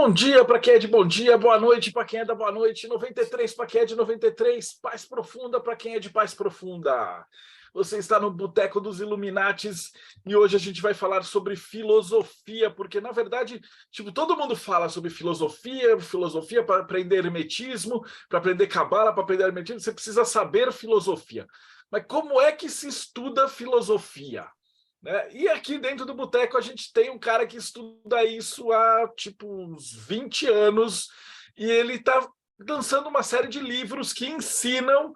Bom dia para quem é de bom dia, boa noite para quem é da boa noite, 93 para quem é de 93, paz profunda para quem é de paz profunda. Você está no Boteco dos Illuminates e hoje a gente vai falar sobre filosofia, porque na verdade, todo mundo fala sobre filosofia para aprender hermetismo, para aprender cabala, para aprender hermetismo, você precisa saber filosofia. Mas como é que se estuda filosofia? Né? E aqui dentro do Boteco a gente tem um cara que estuda isso há uns 20 anos e ele está lançando uma série de livros que ensinam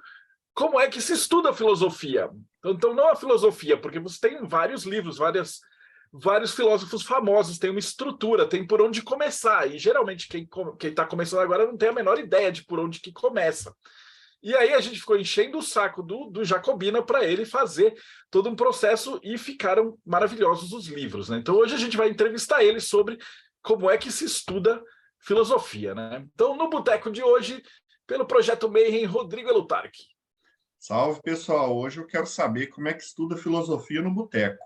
como é que se estuda a filosofia. Então não a filosofia, porque você tem vários livros, vários filósofos famosos, tem uma estrutura, tem por onde começar, e geralmente quem está começando agora não tem a menor ideia de por onde que começa. E aí a gente ficou enchendo o saco do Jacobina para ele fazer todo um processo e ficaram maravilhosos os livros, né? Então hoje a gente vai entrevistar ele sobre como é que se estuda filosofia, né? Então no Boteco de hoje, pelo Projeto Mayhem, Rodrigo Elutarque. Salve, pessoal! Hoje eu quero saber como é que estuda filosofia no boteco.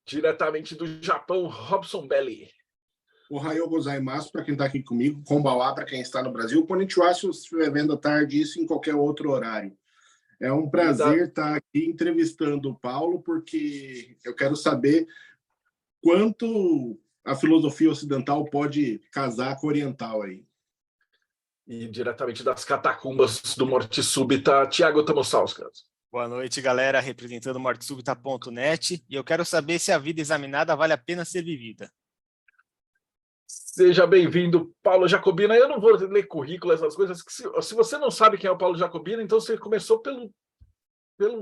Diretamente do Japão, Robson Belli. Ohayou gozaimasu para quem está aqui comigo, konbanwa para quem está no Brasil, konnichiwa se você estiver vendo à tarde, isso em qualquer outro horário. É um prazer estar aqui entrevistando o Paulo, porque eu quero saber quanto a filosofia ocidental pode casar com a oriental aí. E diretamente das catacumbas do Morte Súbita, Tiago Tamosauskas. Boa noite, galera, representando mortesúbita.net, e eu quero saber se a vida examinada vale a pena ser vivida. Seja bem-vindo, Paulo Jacobina. Eu não vou ler currículo, essas coisas. Se você não sabe quem é o Paulo Jacobina, então você começou pelo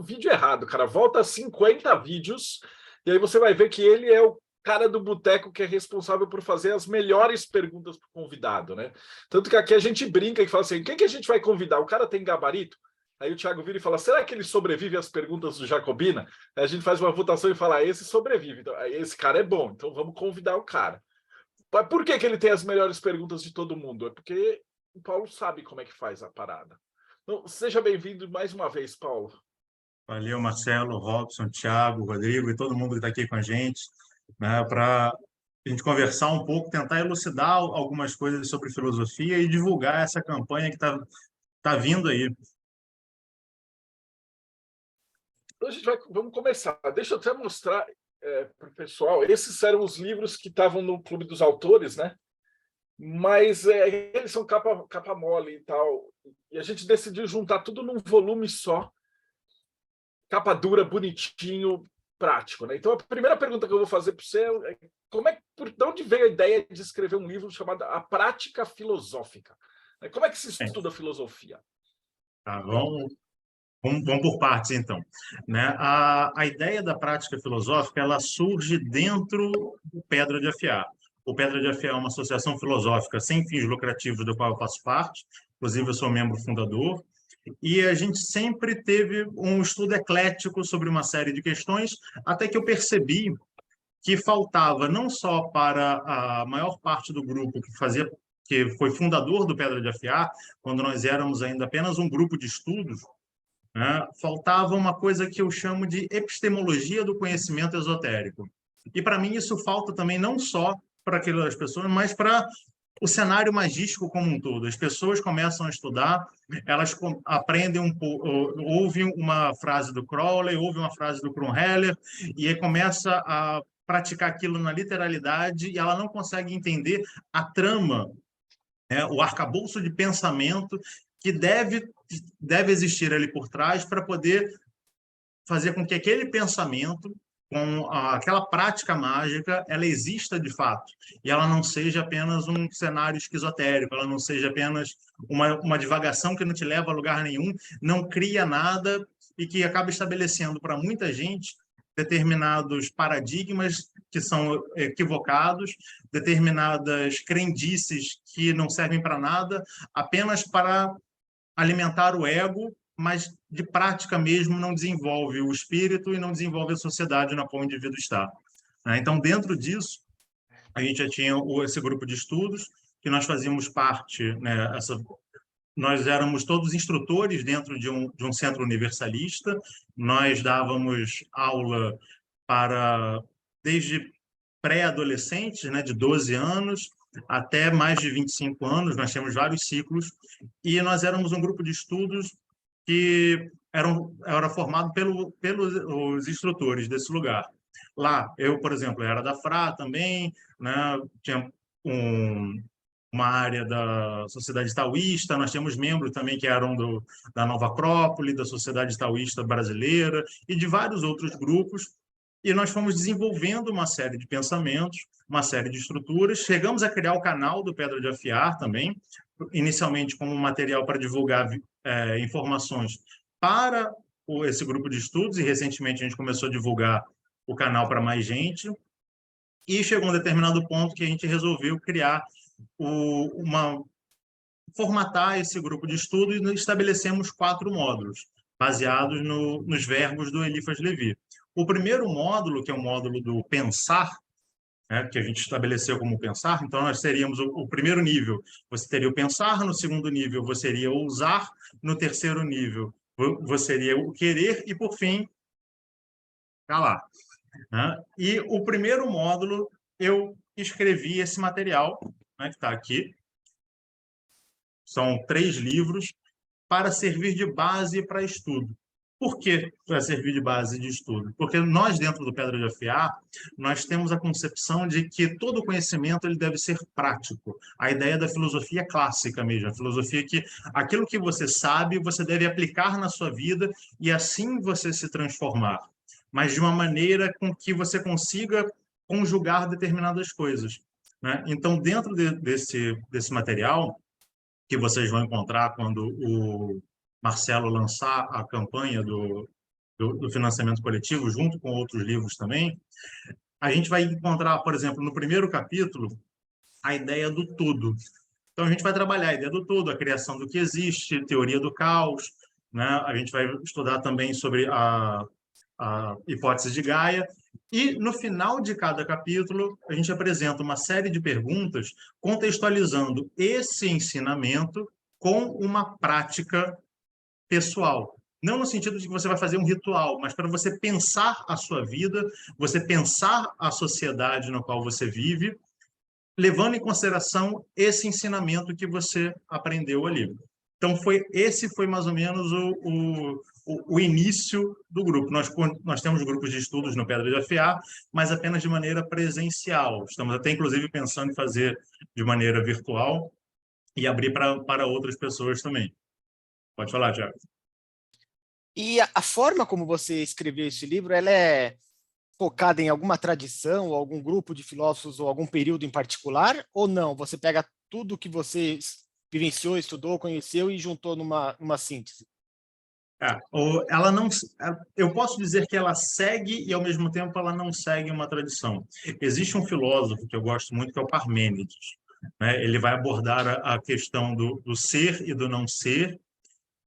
vídeo errado, cara. Volta a 50 vídeos e aí você vai ver que ele é o cara do boteco que é responsável por fazer as melhores perguntas para o convidado, né? Tanto que aqui a gente brinca e fala assim, quem que a gente vai convidar? O cara tem gabarito? Aí o Thiago vira e fala, será que ele sobrevive às perguntas do Jacobina? Aí a gente faz uma votação e fala, esse sobrevive. Então, esse cara é bom, então vamos convidar o cara. Mas por que ele tem as melhores perguntas de todo mundo? É porque o Paulo sabe como é que faz a parada. Então, seja bem-vindo mais uma vez, Paulo. Valeu, Marcelo, Robson, Thiago, Rodrigo e todo mundo que está aqui com a gente, né, para a gente conversar um pouco, tentar elucidar algumas coisas sobre filosofia e divulgar essa campanha que tá vindo aí. Então, vamos começar. Deixa eu até mostrar para o pessoal. Esses eram os livros que estavam no Clube dos Autores, né? Mas eles são capa mole e tal. E a gente decidiu juntar tudo num volume só. Capa dura, bonitinho, prático, né? Então, a primeira pergunta que eu vou fazer para você é de onde veio a ideia de escrever um livro chamado A Prática Filosófica? Como é que se estuda filosofia? Tá, vamos por partes, então. Né? A ideia da prática filosófica ela surge dentro do Pedra de Afiar. O Pedra de Afiar é uma associação filosófica sem fins lucrativos, do qual eu faço parte. Inclusive, eu sou membro fundador. E a gente sempre teve um estudo eclético sobre uma série de questões, até que eu percebi que faltava não só para a maior parte do grupo que foi fundador do Pedra de Afiar, quando nós éramos ainda apenas um grupo de estudos, né, faltava uma coisa que eu chamo de epistemologia do conhecimento esotérico. E para mim isso falta também não só para aquelas pessoas, mas para o cenário magístico como um todo. As pessoas começam a estudar, elas aprendem um pouco, ouvem uma frase do Crowley, ouvem uma frase do Krumheller, e aí começa a praticar aquilo na literalidade, e ela não consegue entender a trama, o arcabouço de pensamento que deve existir ali por trás para poder fazer com que aquele pensamento, com aquela prática mágica, ela exista de fato. E ela não seja apenas um cenário esquizotérico, ela não seja apenas uma divagação que não te leva a lugar nenhum, não cria nada e que acaba estabelecendo para muita gente determinados paradigmas que são equivocados, determinadas crendices que não servem para nada, apenas para alimentar o ego, mas de prática mesmo não desenvolve o espírito e não desenvolve a sociedade na qual o indivíduo está. Então, dentro disso, a gente já tinha esse grupo de estudos, que nós fazíamos parte, né, nós éramos todos instrutores dentro de um centro universalista, nós dávamos aula para, desde pré-adolescentes, né, de 12 anos, até mais de 25 anos, nós temos vários ciclos, e nós éramos um grupo de estudos que era formado pelos instrutores desse lugar. Lá, eu, por exemplo, era da FRA também, né? Tinha uma área da Sociedade Taoísta, nós temos membros também que eram da Nova Acrópole, da Sociedade Taoísta Brasileira e de vários outros grupos, e nós fomos desenvolvendo uma série de pensamentos, uma série de estruturas, chegamos a criar o canal do Pedra de Afiar também, inicialmente como material para divulgar informações para esse grupo de estudos, e recentemente a gente começou a divulgar o canal para mais gente, e chegou um determinado ponto que a gente resolveu criar formatar esse grupo de estudo e estabelecemos 4 módulos, baseados nos verbos do Eliphas Levi. O primeiro módulo, que é o módulo do pensar, né, que a gente estabeleceu como pensar, então nós teríamos o primeiro nível, você teria o pensar, no segundo nível você iria o usar, no terceiro nível você iria o querer e, por fim, calar. Né? E o primeiro módulo, eu escrevi esse material, né, que está aqui. São 3 livros para servir de base para estudo. Por que para servir de base de estudo? Porque nós, dentro do Pedra de Afiar, nós temos a concepção de que todo conhecimento ele deve ser prático. A ideia da filosofia clássica mesmo, a filosofia que aquilo que você sabe, você deve aplicar na sua vida e assim você se transformar. Mas de uma maneira com que você consiga conjugar determinadas coisas. Né? Então, dentro desse material, que vocês vão encontrar quando o Marcelo lançar a campanha do financiamento coletivo, junto com outros livros também, a gente vai encontrar, por exemplo, no primeiro capítulo, a ideia do todo. Então, a gente vai trabalhar a ideia do todo, a criação do que existe, teoria do caos, né? A gente vai estudar também sobre a hipótese de Gaia, e no final de cada capítulo a gente apresenta uma série de perguntas contextualizando esse ensinamento com uma prática pessoal. Não no sentido de que você vai fazer um ritual, mas para você pensar a sua vida, você pensar a sociedade na qual você vive, levando em consideração esse ensinamento que você aprendeu ali. Então, esse foi mais ou menos o início do grupo. Nós temos grupos de estudos no Pedra de Afiar, mas apenas de maneira presencial. Estamos até, inclusive, pensando em fazer de maneira virtual e abrir para outras pessoas também. Pode falar, Thiago. E a forma como você escreveu esse livro, ela é focada em alguma tradição, ou algum grupo de filósofos, ou algum período em particular, ou não? Você pega tudo que você vivenciou, estudou, conheceu e juntou numa síntese? Ela não, eu posso dizer que ela segue e, ao mesmo tempo, ela não segue uma tradição. Existe um filósofo que eu gosto muito, que é o Parmênides. Né? Ele vai abordar a questão do ser e do não ser,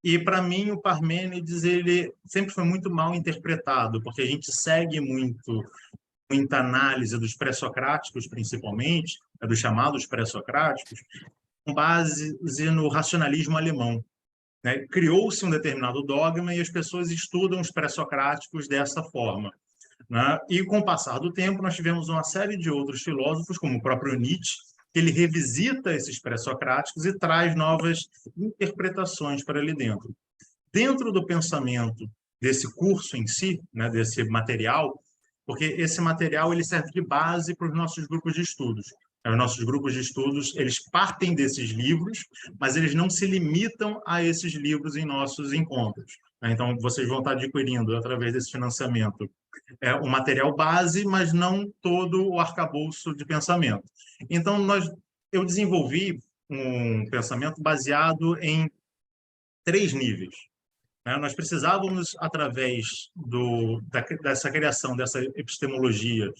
e, para mim, o Parmênides ele sempre foi muito mal interpretado, porque a gente segue muita análise dos pré-socráticos, principalmente, dos chamados pré-socráticos, com base no racionalismo alemão. Né? Criou-se um determinado dogma e as pessoas estudam os pré-socráticos dessa forma. Né? E, com o passar do tempo, nós tivemos uma série de outros filósofos, como o próprio Nietzsche, que ele revisita esses pré-socráticos e traz novas interpretações para ali dentro. Dentro do pensamento desse curso em si, né, desse material, porque esse material ele serve de base para os nossos grupos de estudos. Os nossos grupos de estudos, eles partem desses livros, mas eles não se limitam a esses livros em nossos encontros. Então, vocês vão estar adquirindo, através desse financiamento, o material base, mas não todo o arcabouço de pensamento. Então, eu desenvolvi um pensamento baseado em 3 níveis. Nós precisávamos, através dessa criação, dessa epistemologia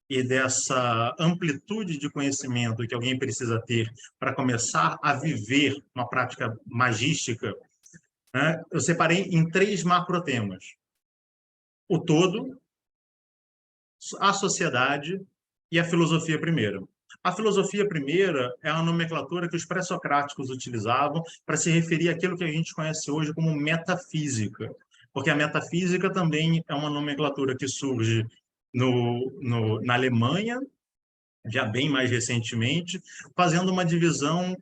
e dessa amplitude de conhecimento que alguém precisa ter para começar a viver uma prática magística, né? Eu separei em 3 macrotemas. O todo, a sociedade e a filosofia primeira. A filosofia primeira é a nomenclatura que os pré-socráticos utilizavam para se referir àquilo que a gente conhece hoje como metafísica, porque a metafísica também é uma nomenclatura que surge na Alemanha, já bem mais recentemente, fazendo uma divisão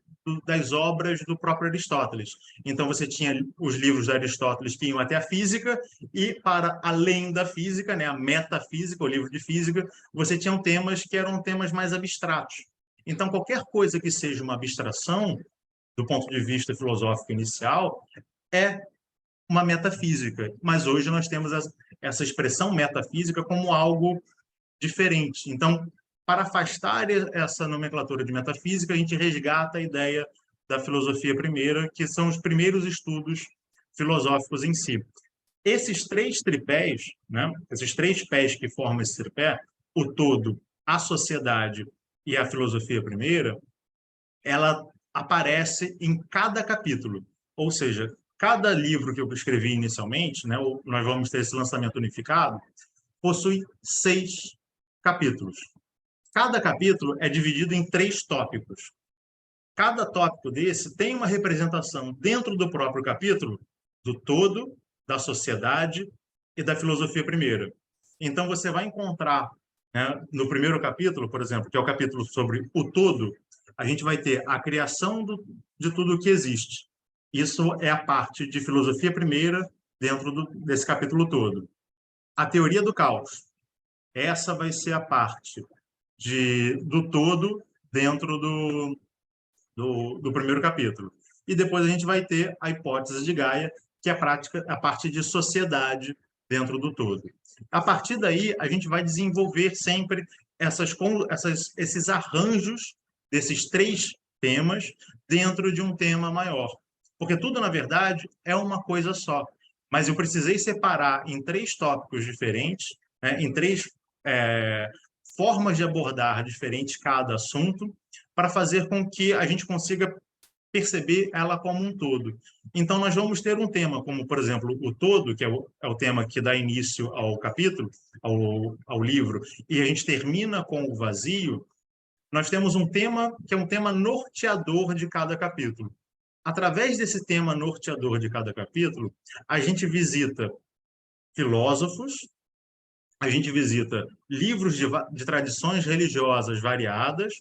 das obras do próprio Aristóteles. Então, você tinha os livros de Aristóteles que iam até a física, e para além da física, né, a metafísica, o livro de física, você tinha temas que eram temas mais abstratos. Então, qualquer coisa que seja uma abstração, do ponto de vista filosófico inicial, é uma metafísica. Mas hoje nós temos essa expressão metafísica como algo diferente. Então, para afastar essa nomenclatura de metafísica, a gente resgata a ideia da filosofia primeira, que são os primeiros estudos filosóficos em si. Esses três tripés, né, esses três pés que formam esse tripé, o todo, a sociedade e a filosofia primeira, ela aparece em cada capítulo. Ou seja, cada livro que eu escrevi inicialmente, né, nós vamos ter esse lançamento unificado, possui 6 capítulos. Cada capítulo é dividido em 3 tópicos. Cada tópico desse tem uma representação dentro do próprio capítulo do todo, da sociedade e da filosofia primeira. Então, você vai encontrar, né, no primeiro capítulo, por exemplo, que é o capítulo sobre o todo, a gente vai ter a criação de tudo o que existe. Isso é a parte de filosofia primeira dentro desse capítulo todo. A teoria do caos. Essa vai ser a parte do todo dentro do primeiro capítulo. E depois a gente vai ter a hipótese de Gaia, que é a parte de sociedade dentro do todo. A partir daí, a gente vai desenvolver sempre esses arranjos desses 3 temas dentro de um tema maior. Porque tudo, na verdade, é uma coisa só. Mas eu precisei separar em 3 tópicos diferentes, né, em 3 formas de abordar diferentes cada assunto, para fazer com que a gente consiga perceber ela como um todo. Então, nós vamos ter um tema, como, por exemplo, o todo, que é o tema que dá início ao capítulo, ao livro, e a gente termina com o vazio. Nós temos um tema que é um tema norteador de cada capítulo. Através desse tema norteador de cada capítulo, a gente visita filósofos, a gente visita livros de tradições religiosas variadas,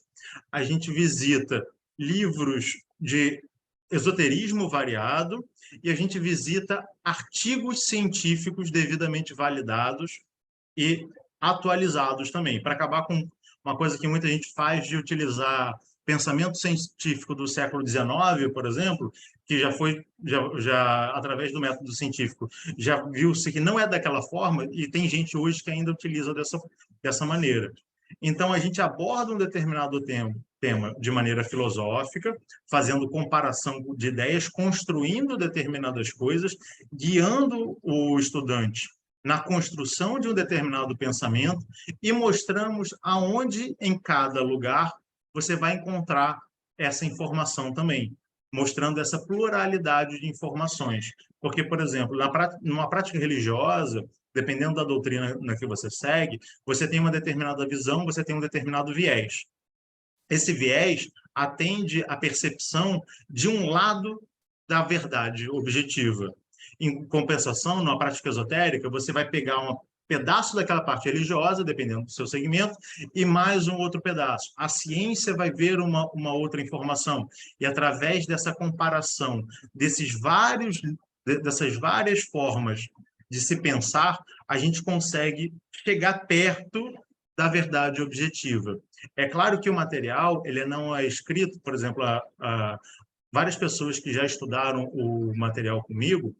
a gente visita livros de esoterismo variado e a gente visita artigos científicos devidamente validados e atualizados também, para acabar com uma coisa que muita gente faz de utilizar pensamento científico do século XIX, por exemplo, que já através do método científico, já viu-se que não é daquela forma, e tem gente hoje que ainda utiliza dessa maneira. Então, a gente aborda um determinado tema de maneira filosófica, fazendo comparação de ideias, construindo determinadas coisas, guiando o estudante na construção de um determinado pensamento e mostramos aonde, em cada lugar, você vai encontrar essa informação também, mostrando essa pluralidade de informações. Porque, por exemplo, numa prática religiosa, dependendo da doutrina na que você segue, você tem uma determinada visão, você tem um determinado viés. Esse viés atende à percepção de um lado da verdade objetiva. Em compensação, numa prática esotérica, você vai pegar um pedaço daquela parte religiosa, dependendo do seu segmento, e mais um outro pedaço. A ciência vai ver uma outra informação. E através dessa comparação dessas várias formas de se pensar, a gente consegue chegar perto da verdade objetiva. É claro que o material ele não é escrito, por exemplo, várias pessoas que já estudaram o material comigo,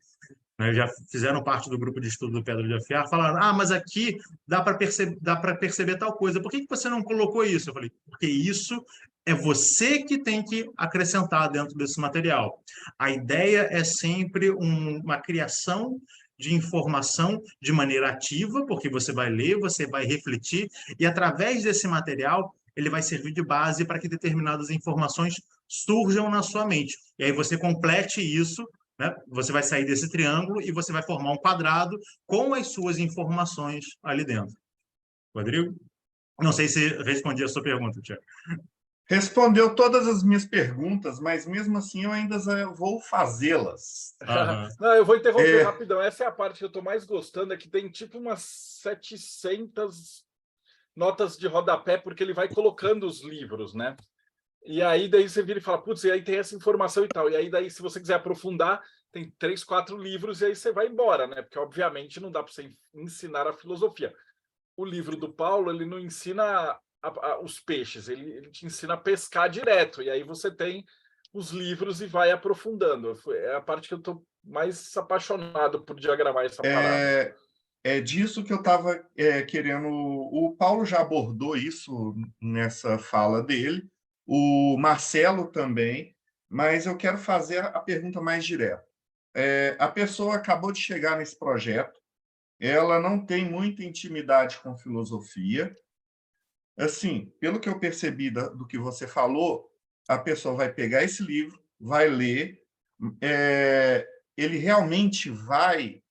né, já fizeram parte do grupo de estudo do Pedra de Afiar, falaram, mas aqui dá para perceber tal coisa, por que você não colocou isso? Eu falei, porque isso é você que tem que acrescentar dentro desse material. A ideia é sempre uma criação de informação de maneira ativa, porque você vai ler, você vai refletir, e através desse material, ele vai servir de base para que determinadas informações surjam na sua mente. E aí você complete isso, né? Você vai sair desse triângulo e você vai formar um quadrado com as suas informações ali dentro. Rodrigo? Não sei se respondi a sua pergunta, Tiago. Respondeu todas as minhas perguntas, mas mesmo assim eu ainda vou fazê-las. Não, eu vou interromper rapidão. Essa é a parte que eu estou mais gostando, é que tem tipo umas 700 notas de rodapé, porque ele vai colocando os livros, né? E aí daí você vira e fala, putz, e aí tem essa informação e tal. E aí daí, se você quiser aprofundar, tem 3, 4 livros e aí você vai embora, né? Porque, obviamente, não dá para você ensinar a filosofia. O livro do Paulo, ele não ensina os peixes, ele te ensina a pescar direto. E aí você tem os livros e vai aprofundando. É a parte que eu estou mais apaixonado por diagramar essa parada. É disso que eu estava querendo. O Paulo já abordou isso nessa fala dele, o Marcelo também, mas eu quero fazer a pergunta mais direta. A pessoa acabou de chegar nesse projeto, ela não tem muita intimidade com filosofia. Assim, pelo que eu percebi do que você falou, a pessoa vai pegar esse livro, vai ler, ele realmente vai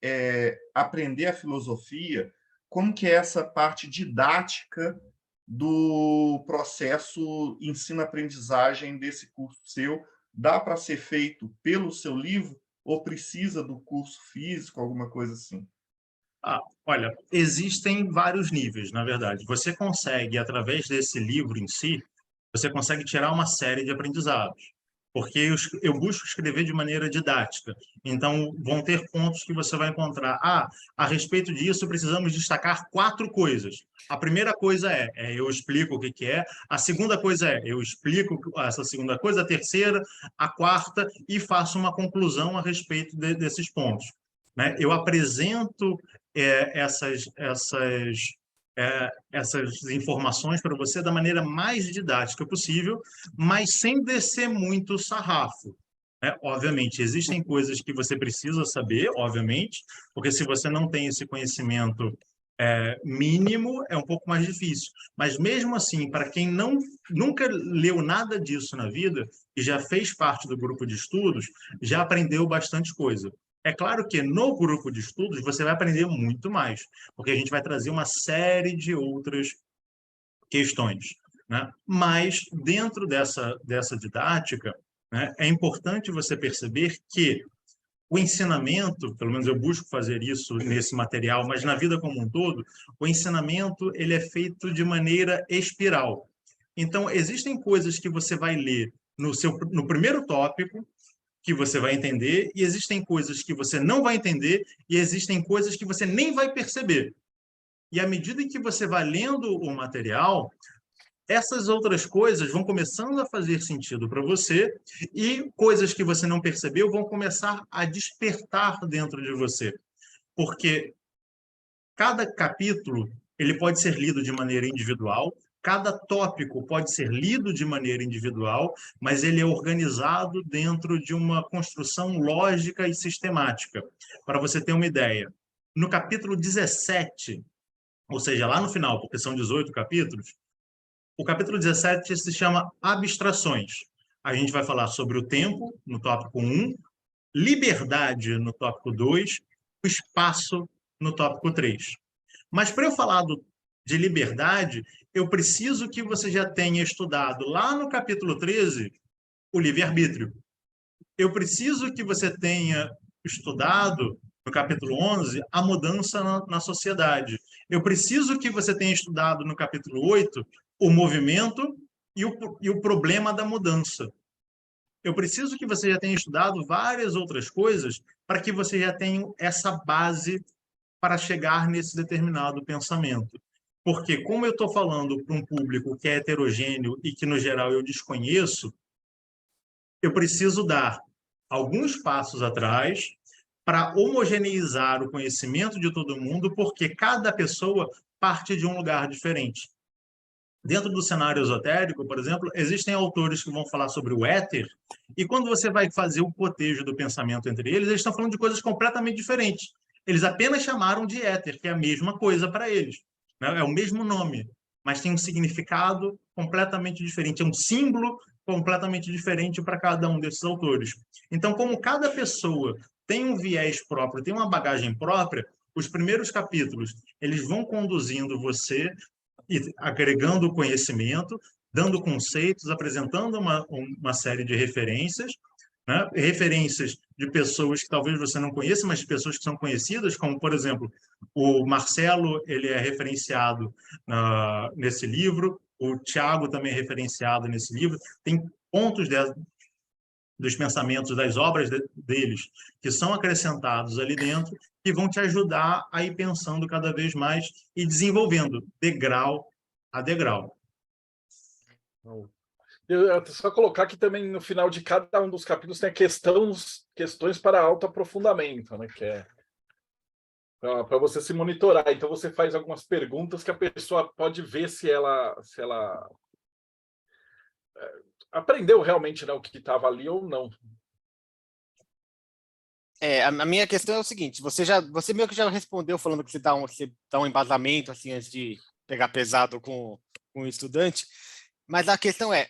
aprender a filosofia, como que é essa parte didática do processo ensino-aprendizagem desse curso seu? Dá para ser feito pelo seu livro ou precisa do curso físico, alguma coisa assim? Olha, existem vários níveis, na verdade. Você consegue, através desse livro em si, você consegue tirar uma série de aprendizados. Porque eu busco escrever de maneira didática. Então, vão ter pontos que você vai encontrar. A respeito disso, precisamos destacar 4 coisas. A primeira coisa eu explico o que é. A segunda coisa eu explico essa segunda coisa. A terceira, a quarta, e faço uma conclusão a respeito desses pontos. Né? Eu apresento essas informações para você da maneira mais didática possível, mas sem descer muito o sarrafo. Né? Obviamente, existem coisas que você precisa saber, obviamente, porque se você não tem esse conhecimento mínimo, é um pouco mais difícil. Mas mesmo assim, para quem nunca leu nada disso na vida e já fez parte do grupo de estudos, já aprendeu bastante coisa. É claro que no grupo de estudos você vai aprender muito mais, porque a gente vai trazer uma série de outras questões. Né? Mas, dentro dessa didática, né, é importante você perceber que o ensinamento, pelo menos eu busco fazer isso nesse material, mas na vida como um todo, o ensinamento ele é feito de maneira espiral. Então, existem coisas que você vai ler no primeiro tópico, que você vai entender, e existem coisas que você não vai entender, e existem coisas que você nem vai perceber. E à medida que você vai lendo o material, essas outras coisas vão começando a fazer sentido para você, e coisas que você não percebeu vão começar a despertar dentro de você. Porque cada capítulo ele pode ser lido de maneira individual, cada tópico pode ser lido de maneira individual, mas ele é organizado dentro de uma construção lógica e sistemática. Para você ter uma ideia, no capítulo 17, ou seja, lá no final, porque são 18 capítulos, o capítulo 17 se chama Abstrações. A gente vai falar sobre o tempo, no tópico 1, liberdade, no tópico 2, o espaço, no tópico 3. Mas para eu falar de liberdade, eu preciso que você já tenha estudado lá no capítulo 13 o livre-arbítrio. Eu preciso que você tenha estudado no capítulo 11 a mudança na sociedade. Eu preciso que você tenha estudado no capítulo 8 o movimento e o problema da mudança. Eu preciso que você já tenha estudado várias outras coisas para que você já tenha essa base para chegar nesse determinado pensamento. Porque, como eu estou falando para um público que é heterogêneo e que, no geral, eu desconheço, eu preciso dar alguns passos atrás para homogeneizar o conhecimento de todo mundo, porque cada pessoa parte de um lugar diferente. Dentro do cenário esotérico, por exemplo, existem autores que vão falar sobre o éter, e quando você vai fazer o cotejo do pensamento entre eles estão falando de coisas completamente diferentes. Eles apenas chamaram de éter, que é a mesma coisa para eles. Né? É o mesmo nome, mas tem um significado completamente diferente, é um símbolo completamente diferente para cada um desses autores. Então, como cada pessoa tem um viés próprio, tem uma bagagem própria, os primeiros capítulos eles vão conduzindo você e agregando conhecimento, dando conceitos, apresentando uma série de referências, né? Referências de pessoas que talvez você não conheça, mas de pessoas que são conhecidas, como, por exemplo, o Marcelo, ele é referenciado nesse livro, o Tiago também é referenciado nesse livro, tem pontos dos pensamentos, das obras deles, que são acrescentados ali dentro, que vão te ajudar a ir pensando cada vez mais e desenvolvendo degrau a degrau. Só colocar que também no final de cada um dos capítulos tem questões para autoaprofundamento, né? Que é para você se monitorar. Então você faz algumas perguntas que a pessoa pode ver se ela aprendeu realmente, né, o que estava ali ou não. A minha questão é o seguinte: você meio que já respondeu falando que você dá um embasamento assim antes de pegar pesado com o estudante, mas a questão é: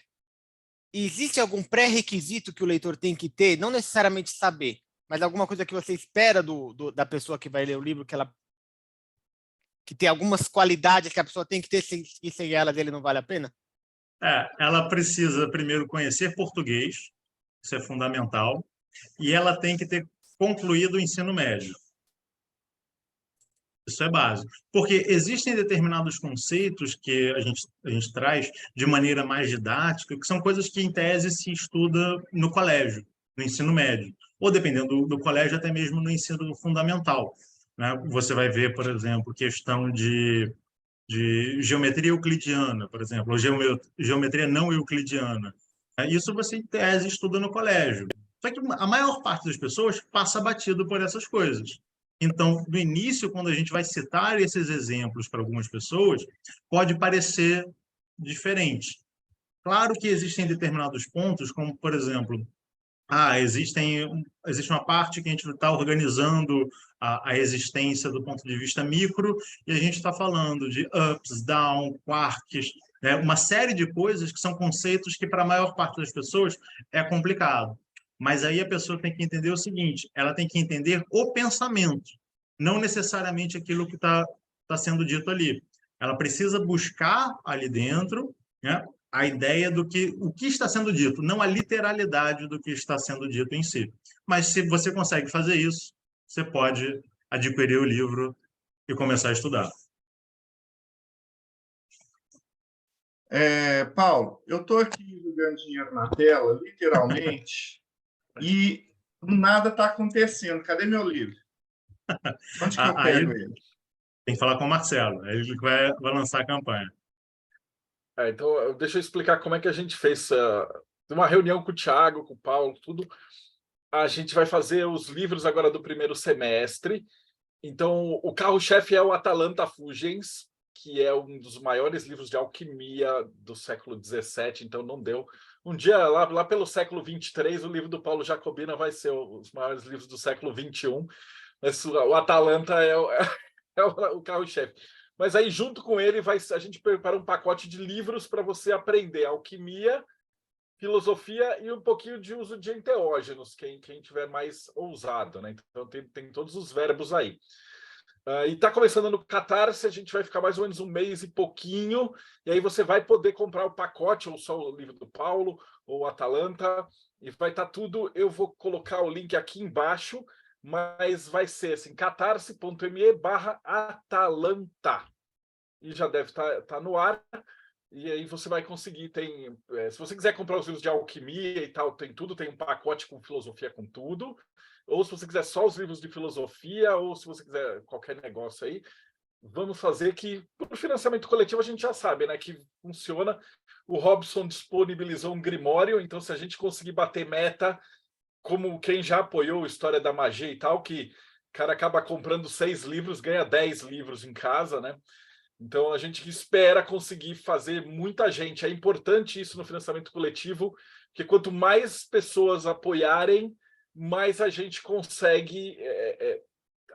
existe algum pré-requisito que o leitor tem que ter, não necessariamente saber, mas alguma coisa que você espera da pessoa que vai ler o livro, que tem algumas qualidades que a pessoa tem que ter, e sem elas ele não vale a pena? Ela precisa primeiro conhecer português, isso é fundamental, e ela tem que ter concluído o ensino médio. Isso é básico. Porque existem determinados conceitos que a gente traz de maneira mais didática, que são coisas que, em tese, se estuda no colégio, no ensino médio, ou, dependendo do colégio, até mesmo no ensino fundamental, né? Você vai ver, por exemplo, questão de geometria euclidiana, por exemplo, ou geometria não euclidiana. Isso você, em tese, estuda no colégio. Só que a maior parte das pessoas passa batido por essas coisas. Então, no início, quando a gente vai citar esses exemplos para algumas pessoas, pode parecer diferente. Claro que existem determinados pontos, como, por exemplo, existe uma parte que a gente está organizando a existência do ponto de vista micro, e a gente está falando de ups, down, quarks, né? Uma série de coisas que são conceitos que, para a maior parte das pessoas, é complicado. Mas aí a pessoa tem que entender o seguinte: ela tem que entender o pensamento, não necessariamente aquilo que está sendo dito ali. Ela precisa buscar ali dentro, né, a ideia do o que está sendo dito, não a literalidade do que está sendo dito em si. Mas se você consegue fazer isso, você pode adquirir o livro e começar a estudar. Paulo, eu estou aqui jogando dinheiro na tela, literalmente, e nada está acontecendo. Cadê meu livro? Onde que eu pego ele? Tem que falar com o Marcelo, ele que vai lançar a campanha. Então, deixa eu explicar como é que a gente fez uma reunião com o Thiago, com o Paulo, tudo. A gente vai fazer os livros agora do primeiro semestre. Então, o carro-chefe é o Atalanta Fugens, que é um dos maiores livros de alquimia do século XVII, então não deu. Um dia, lá pelo século XXIII, o livro do Paulo Jacobina vai ser os maiores livros do século XXI, mas o Atalanta é o carro-chefe. Mas aí, junto com ele, a gente prepara um pacote de livros para você aprender alquimia, filosofia e um pouquinho de uso de enteógenos, quem tiver mais ousado, né? Então tem todos os verbos aí. E está começando no Catarse, a gente vai ficar mais ou menos um mês e pouquinho, e aí você vai poder comprar o pacote, ou só o livro do Paulo, ou o Atalanta, e vai estar tudo. Eu vou colocar o link aqui embaixo, mas vai ser assim, catarse.me/Atalanta. E já deve estar no ar. E aí você vai conseguir, se você quiser comprar os livros de alquimia e tal, tem tudo, tem um pacote com filosofia com tudo, ou se você quiser só os livros de filosofia, ou se você quiser qualquer negócio aí, vamos fazer que, por financiamento coletivo, a gente já sabe, né, que funciona. O Robson disponibilizou um Grimório, então se a gente conseguir bater meta, como quem já apoiou História da Magia e tal, que o cara acaba comprando 6 livros, ganha 10 livros em casa, né? Então, a gente espera conseguir fazer muita gente. É importante isso no financiamento coletivo, porque quanto mais pessoas apoiarem, mais a gente consegue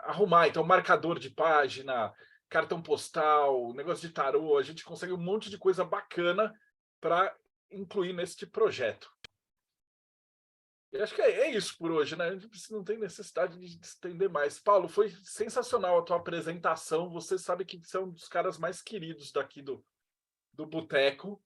arrumar. Então, marcador de página, cartão postal, negócio de tarô, a gente consegue um monte de coisa bacana para incluir neste projeto. Eu acho que é isso por hoje, né? A gente não tem necessidade de estender mais. Paulo, foi sensacional a tua apresentação. Você sabe que você é um dos caras mais queridos daqui do Boteco.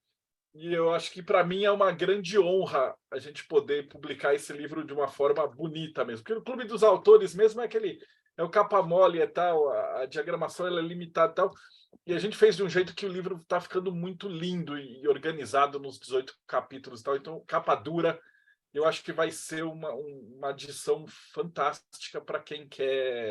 E eu acho que para mim é uma grande honra a gente poder publicar esse livro de uma forma bonita mesmo. Porque o Clube dos Autores mesmo é o capa mole e tal, a diagramação ela é limitada e tal. E a gente fez de um jeito que o livro está ficando muito lindo e organizado nos 18 capítulos e tal. Então, capa dura, eu acho que vai ser uma adição fantástica para quem quer.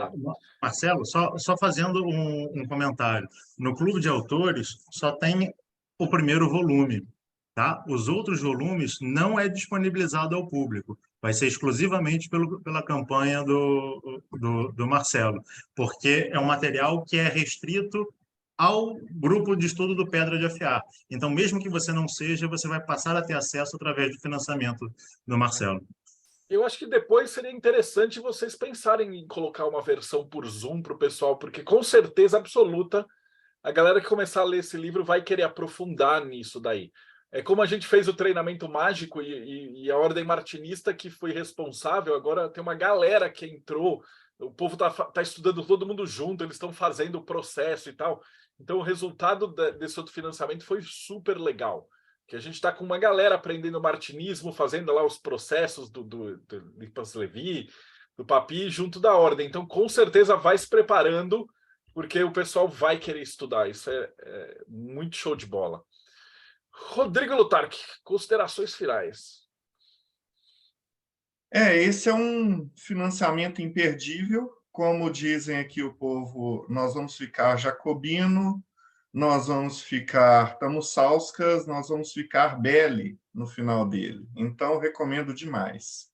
Marcelo, só fazendo um comentário. No Clube de Autores só tem o primeiro volume, tá? Os outros volumes não é disponibilizado ao público. Vai ser exclusivamente pela campanha do Marcelo, porque é um material que é restrito ao grupo de estudo do Pedra de Afiar. Então, mesmo que você não seja, você vai passar a ter acesso através do financiamento do Marcelo. Eu acho que depois seria interessante vocês pensarem em colocar uma versão por Zoom para o pessoal, porque com certeza absoluta a galera que começar a ler esse livro vai querer aprofundar nisso daí. É como a gente fez o treinamento mágico e a Ordem Martinista que foi responsável, agora tem uma galera que entrou, o povo tá estudando todo mundo junto, eles estão fazendo o processo e tal. Então o resultado desse outro financiamento foi super legal. Que a gente está com uma galera aprendendo martinismo, fazendo lá os processos do Lippens Levi, do Papi, junto da Ordem. Então, com certeza, vai se preparando, porque o pessoal vai querer estudar. Isso é muito show de bola. Rodrigo Lutarque, considerações finais. Esse é um financiamento imperdível. Como dizem aqui o povo, nós vamos ficar jacobino, nós vamos ficar tamussauskas, nós vamos ficar belli no final dele. Então, recomendo demais.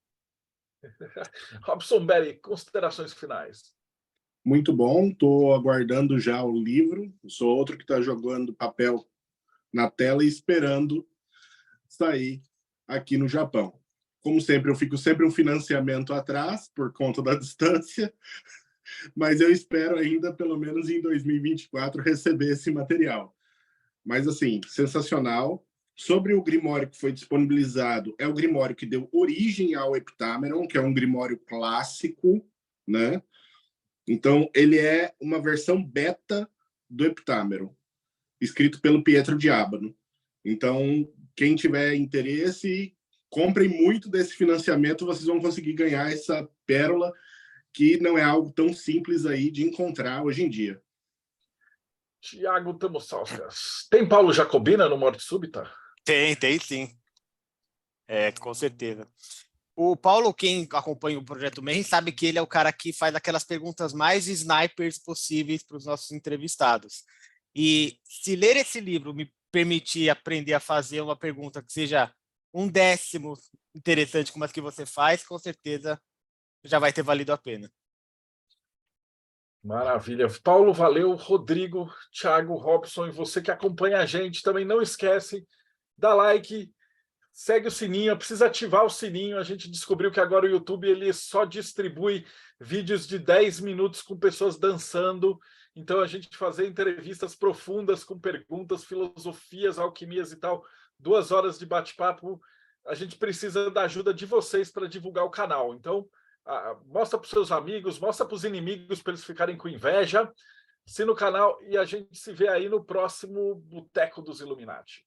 Robson Berry, considerações finais. Muito bom, estou aguardando já o livro. Sou outro que está jogando papel na tela e esperando sair aqui no Japão. Como sempre, eu fico sempre um financiamento atrás por conta da distância, mas eu espero ainda, pelo menos em 2024, receber esse material. Mas, assim, sensacional. Sobre o Grimório que foi disponibilizado, é o Grimório que deu origem ao Heptameron, que é um Grimório clássico, né? Então, ele é uma versão beta do Heptameron, escrito pelo Pietro Diabano. Então, quem tiver interesse, comprem muito desse financiamento, vocês vão conseguir ganhar essa pérola, que não é algo tão simples aí de encontrar hoje em dia. Tiago Tamussauskas. Tem Paulo Jacobina no Morte Súbita? Tem sim. Com certeza. O Paulo, quem acompanha o Projeto MEI, sabe que ele é o cara que faz aquelas perguntas mais snipers possíveis para os nossos entrevistados. E se ler esse livro me permitir aprender a fazer uma pergunta que seja 1/10 interessante como as que você faz, com certeza já vai ter valido a pena. Maravilha. Paulo, valeu. Rodrigo, Thiago, Robson, e você que acompanha a gente, também não esquece, dá like, segue o sininho, precisa ativar o sininho. A gente descobriu que agora o YouTube ele só distribui vídeos de 10 minutos com pessoas dançando. Então, a gente fazer entrevistas profundas com perguntas, filosofias, alquimias e tal, 2 horas de bate-papo, a gente precisa da ajuda de vocês para divulgar o canal. Então, mostra para os seus amigos, mostra para os inimigos para eles ficarem com inveja. Assina o canal e a gente se vê aí no próximo Boteco dos Illuminati.